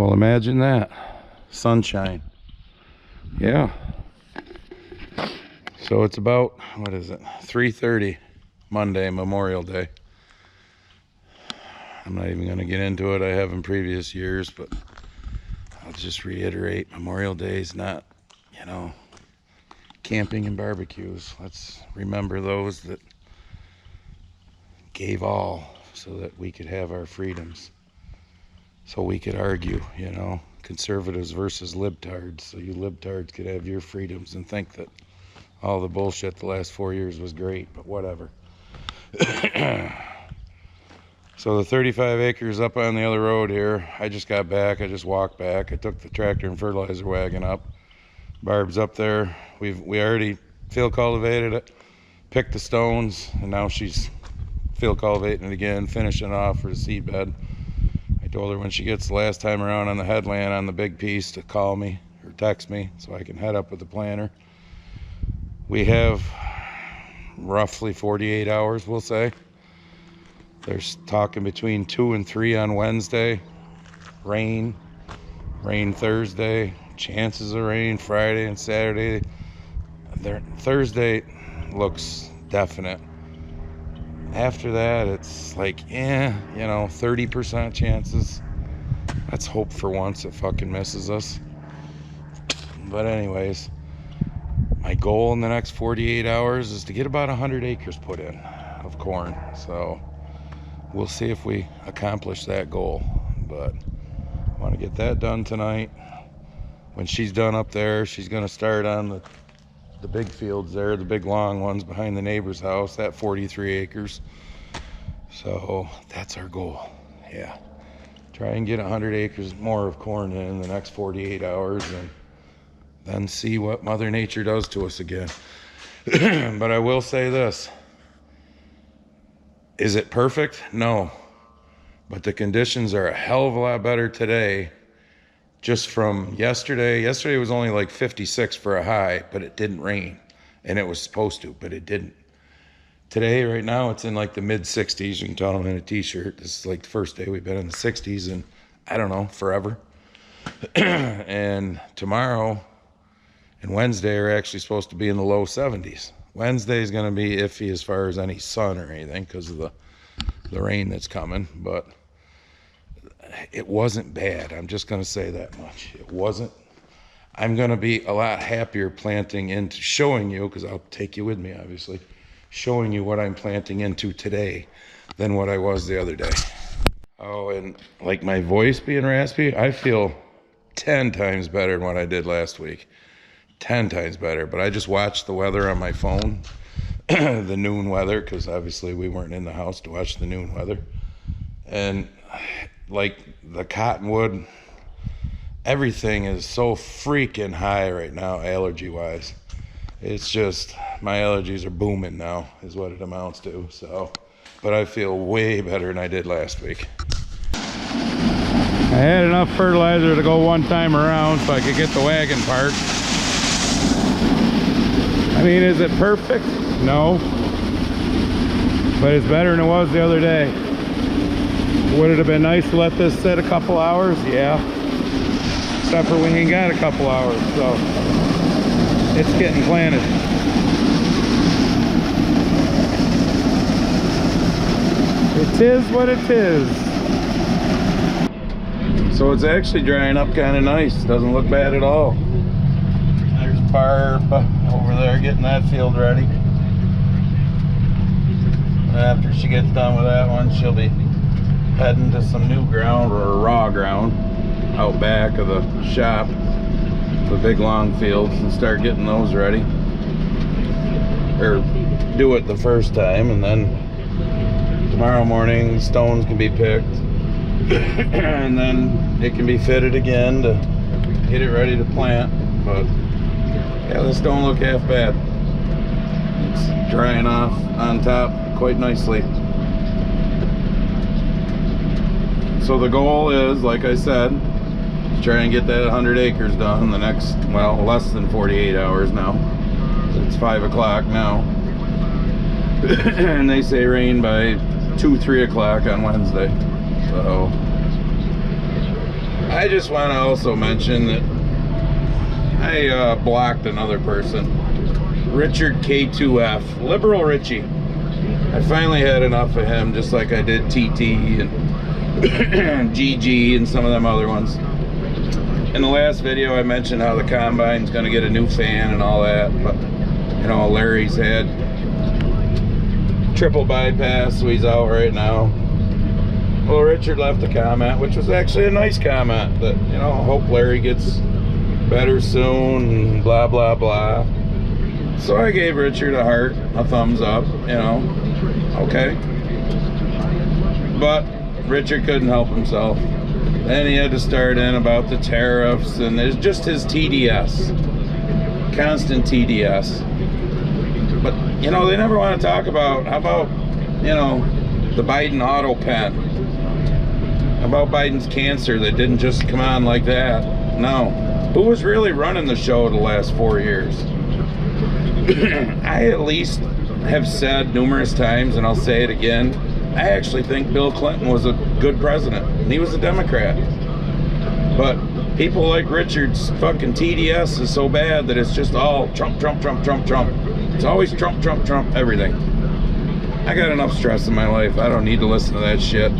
Well, imagine that. Sunshine. Yeah. So it's about, what is it, 3:30 Monday, Memorial Day. I'm not even going to get into it. I have in previous years, but I'll just reiterate, Memorial Day is not, you know, camping and barbecues. Let's remember those that gave all so that we could have our freedoms. So we could argue, you know, conservatives versus libtards. So you libtards could have your freedoms and think that all the bullshit the last 4 years was great, but whatever. So the 35 acres up on the other road here, I just got back. I just walked back. I took the tractor and fertilizer wagon up. Barb's up there. We already field cultivated it, picked the stones, and now she's field cultivating it again, finishing it off for the seed bed. I told her when she gets the last time around on the headland on the big piece to call me or text me so I can head up with the planter. We have roughly 48 hours, we'll say. There's talking between 2 and 3 on Wednesday. Rain Thursday, chances of rain Friday and Saturday. Thursday looks definite. After that, it's like, you know, 30% chances. Let's hope for once it fucking misses us. But anyways, my goal in the next 48 hours is to get about 100 acres put in of corn. So we'll see if we accomplish that goal, but I want to get that done tonight. When she's done up there, she's going to start on the big fields there, the big long ones behind the neighbor's house, that 43 acres. So that's our goal. Yeah, try and get 100 acres more of corn in the next 48 hours and then see what Mother Nature does to us again. But I will say this. Is it perfect? No. But the conditions are a hell of a lot better today just from yesterday. Yesterday was only like 56 for a high, but it didn't rain. And it was supposed to, but it didn't. Today, right now, it's in like the mid-60s. You can tell I'm in a t-shirt. This is like the first day we've been in the 60s in, I don't know, forever. And tomorrow and Wednesday are actually supposed to be in the low 70s. Wednesday is going to be iffy as far as any sun or anything because of the rain that's coming, but it wasn't bad. I'm just going to say that much. It wasn't. I'm going to be a lot happier planting into showing you, because I'll take you with me, obviously, showing you what I'm planting into today than what I was the other day. Oh, and like my voice being raspy, I feel 10 times better than what I did last week. 10 times better, but I just watched the weather on my phone, the noon weather, because obviously we weren't in the house to watch the noon weather. And like the cottonwood, everything is so freaking high right now, allergy wise. It's just, my allergies are booming now, is what it amounts to. So, but I feel way better than I did last week. I had enough fertilizer to go one time around so I could get the wagon parked. I mean, is it perfect? No. But it's better than it was the other day. Would it have been nice to let this sit a couple hours? Yeah. Except for we ain't got a couple hours, so it's getting planted. It is what it is. So it's actually drying up kind of nice. Doesn't look bad at all. There's Barb over there getting that field ready. And after she gets done with that one, she'll be heading to some new ground, or raw ground, out back of the shop, the big long fields, and start getting those ready. Or do it the first time, and then tomorrow morning stones can be picked and then it can be fitted again to get it ready to plant. But yeah, this don't look half bad. It's drying off on top quite nicely. So the goal is, like I said, to try and get that 100 acres done in the next, well, less than 48 hours now. It's 5 o'clock now. And they say rain by 2-3 o'clock on Wednesday. So I just want to also mention that I blocked another person, Richard K2F, Liberal Richie. I finally had enough of him, just like I did TT and GG and some of them other ones. In the last video, I mentioned how the combine's going to get a new fan and all that, but you know, Larry's had triple bypass, so he's out right now. Well, Richard left a comment, which was actually a nice comment, that, you know, hope Larry gets better soon and blah blah blah. So I gave Richard a heart, a thumbs up, you know, okay. But Richard couldn't help himself. Then he had to start in about the tariffs, and there's just his TDS, constant TDS. But, you know, they never want to talk about, how about, you know, the Biden auto pen, about Biden's cancer that didn't just come on like that. No. Who was really running the show the last 4 years? I at least have said numerous times, and I'll say it again, I actually think Bill Clinton was a good president, and he was a Democrat. But people like Richard's fucking TDS is so bad that it's just all Trump, Trump, Trump, Trump, Trump. It's always Trump, Trump, Trump, everything. I got enough stress in my life. I don't need to listen to that shit.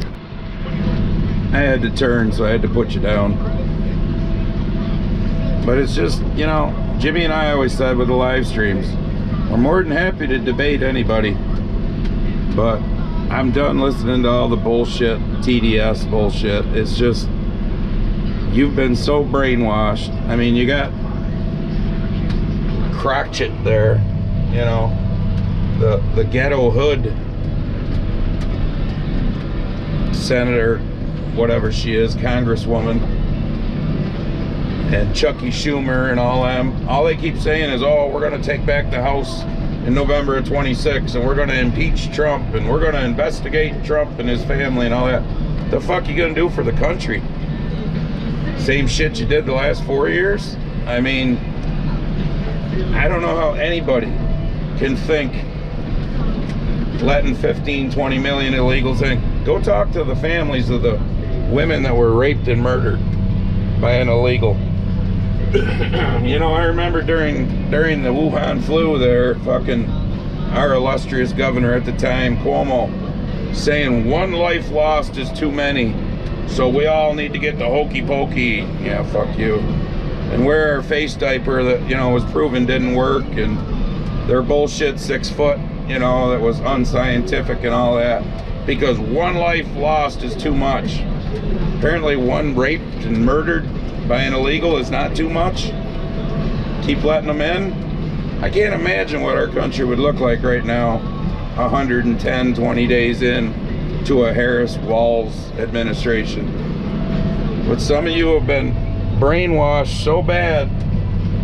I had to turn, so I had to put you down. But it's just, you know, Jimmy and I always said with the live streams, we're more than happy to debate anybody. But I'm done listening to all the bullshit, TDS bullshit. It's just, you've been so brainwashed. I mean, you got Crotchet there, you know, the ghetto hood senator, whatever she is, congresswoman, and Chucky Schumer and all them. All they keep saying is, oh, we're going to take back the House in November of 26, and we're going to impeach Trump, and we're going to investigate Trump and his family and all that. The fuck you going to do for the country? Same shit you did the last 4 years? I mean, I don't know how anybody can think letting 15, 20 million illegals in. Go talk to the families of the women that were raped and murdered by an illegal. You know, I remember during the Wuhan flu there, fucking our illustrious governor at the time, Cuomo, saying 1 life lost is too many, so we all need to get the hokey pokey. Yeah, fuck you. And wear our face diaper that, you know, was proven didn't work, and their bullshit 6 foot, you know, that was unscientific and all that, because 1 life lost is too much. Apparently 1 raped and murdered by an illegal is not too much. Keep letting them in. I can't imagine what our country would look like right now, 110, 20 days in to a Harris-Walz administration. But some of you have been brainwashed so bad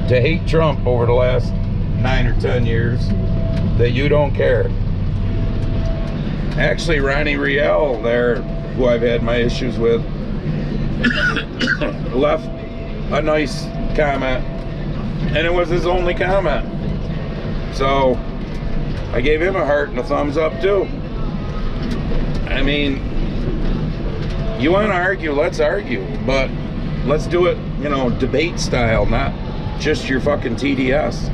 to hate Trump over the last 9 or 10 years that you don't care. Actually, Ronnie Riel there, who I've had my issues with, left a nice comment, and it was his only comment. So I gave him a heart and a thumbs up too. I mean, you want to argue, let's argue, but let's do it, you know, debate style, not just your fucking TDS.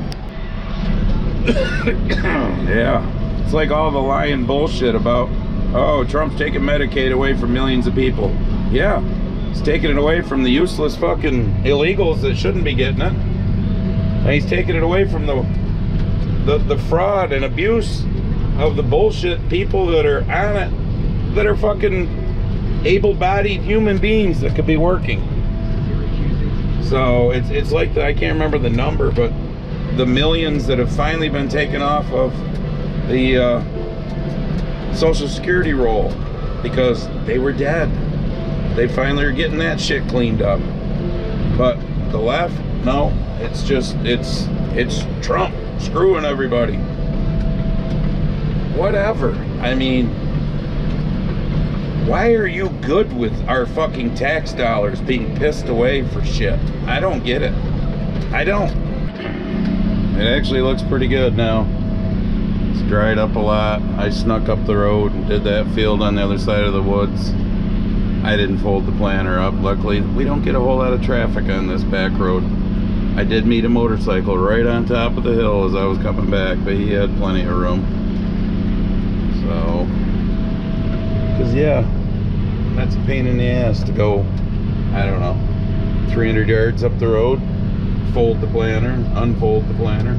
Yeah, it's like all the lying bullshit about, oh, Trump's taking Medicaid away from millions of people. Yeah, he's taking it away from the useless fucking illegals that shouldn't be getting it. And he's taking it away from the fraud and abuse of the bullshit people that are on it, that are fucking able-bodied human beings that could be working. So it's like, I can't remember the number, but the millions that have finally been taken off of the Social Security roll because they were dead. They finally are getting that shit cleaned up. But the left, no, it's just, it's Trump screwing everybody. Whatever. I mean, why are you good with our fucking tax dollars being pissed away for shit? I don't get it. I don't. It actually looks pretty good now. It's dried up a lot. I snuck up the road and did that field on the other side of the woods. I didn't fold the planter up. Luckily, we don't get a whole lot of traffic on this back road. I did meet a motorcycle right on top of the hill as I was coming back, but he had plenty of room. So, because yeah, that's a pain in the ass to go, I don't know, 300 yards up the road, fold the planter, unfold the planter.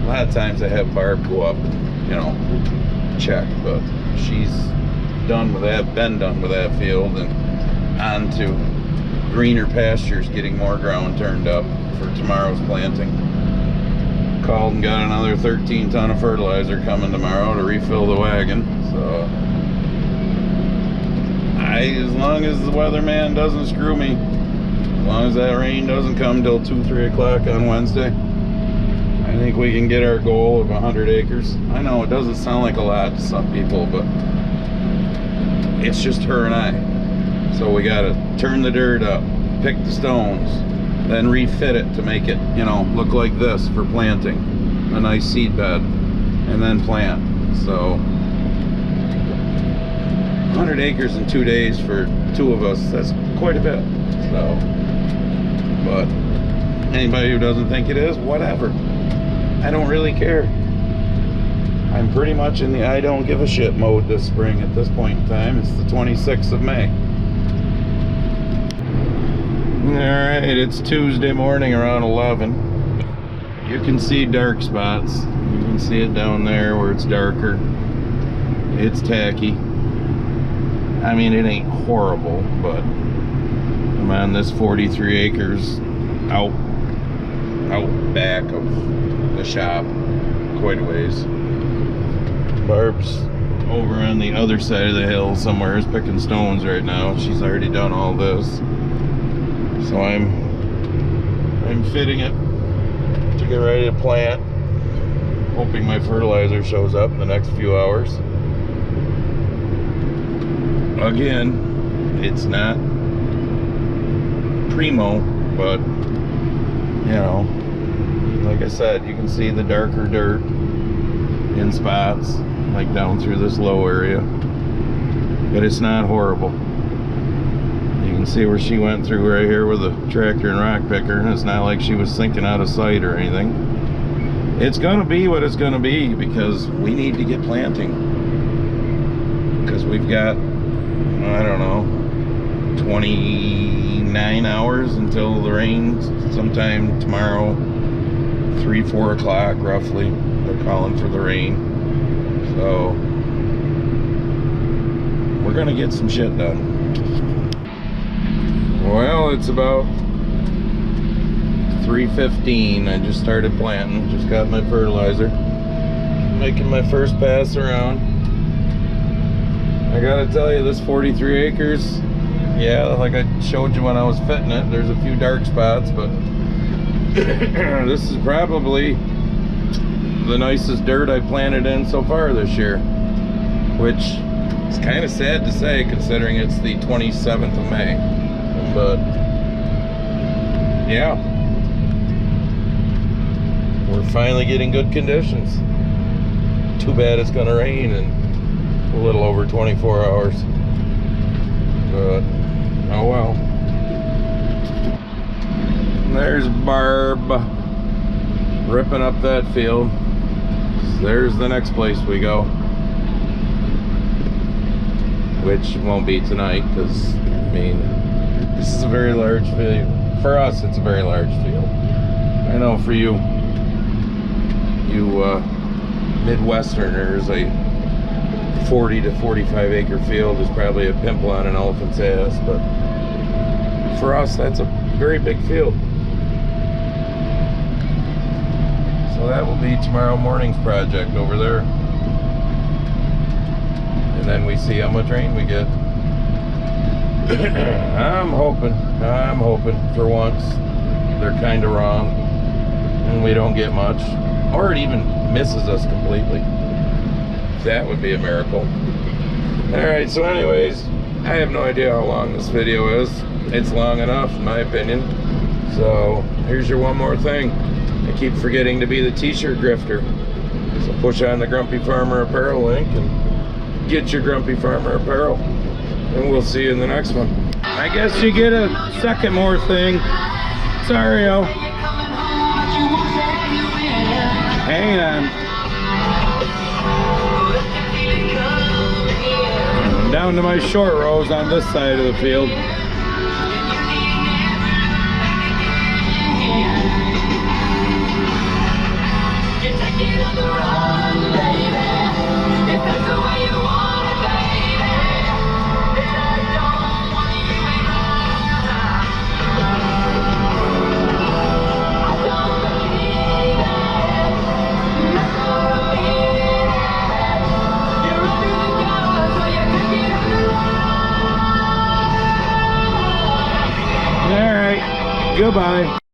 A lot of times I have Barb go up and, you know, check, but she's done with that, been done with that field, and on to greener pastures, getting more ground turned up for tomorrow's planting. Called and got another 13 ton of fertilizer coming tomorrow to refill the wagon. So as long as the weatherman doesn't screw me, as long as that rain doesn't come till 2-3 o'clock on Wednesday, I think we can get our goal of 100 acres. I know it doesn't sound like a lot to some people, but it's just her and I. So we gotta turn the dirt up, pick the stones, then refit it to make it, you know, look like this for planting. A nice seed bed, and then plant. So 100 acres in 2 days for 2 of us, that's quite a bit. So, but anybody who doesn't think it is, whatever. I don't really care. I'm pretty much in the I don't give a shit mode this spring at this point in time. It's the 26th of May. Alright, it's Tuesday morning around 11. You can see dark spots. You can see it down there where it's darker. It's tacky. I mean, it ain't horrible, but I'm on this 43 acres out back of the shop quite a ways. Barb's over on the other side of the hill somewhere is picking stones right now. She's already done all this. So I'm fitting it to get ready to plant, hoping my fertilizer shows up in the next few hours. Again, it's not primo, but you know, like I said, you can see the darker dirt in spots, like down through this low area, but it's not horrible. You can see where she went through right here with a tractor and rock picker, and it's not like she was sinking out of sight or anything. It's gonna be what it's gonna be, because we need to get planting, because we've got, I don't know, 29 hours until the rain. Sometime tomorrow, 3-4 o'clock roughly, they're calling for the rain. So we're gonna get some shit done. Well, it's about 3:15. I just started planting, just got my fertilizer, making my first pass around. I gotta tell you, this 43 acres, yeah, like I showed you when I was fitting it, there's a few dark spots, but this is probably the nicest dirt I planted in so far this year, which is kind of sad to say considering it's the 27th of May. But yeah, we're finally getting good conditions. Too bad it's gonna rain in a little over 24 hours, but oh well. There's Barb ripping up that field. There's the next place we go, which won't be tonight, because I mean, this is a very large field. For us, it's a very large field. I know for you Midwesterners, a 40 to 45 acre field is probably a pimple on an elephant's ass, but for us, that's a very big field. So that will be tomorrow morning's project over there. And then we see how much rain we get. I'm hoping for once they're kind of wrong and we don't get much, or it even misses us completely. That would be a miracle. Alright, so anyways, I have no idea how long this video is. It's long enough in my opinion. So here's your one more thing. I keep forgetting to be the t-shirt grifter. So push on the Grumpy Farmer apparel link and get your Grumpy Farmer apparel. And we'll see you in the next one. I guess you get a second more thing. Sorry, oh. Hang on. Down to my short rows on this side of the field. All right, goodbye.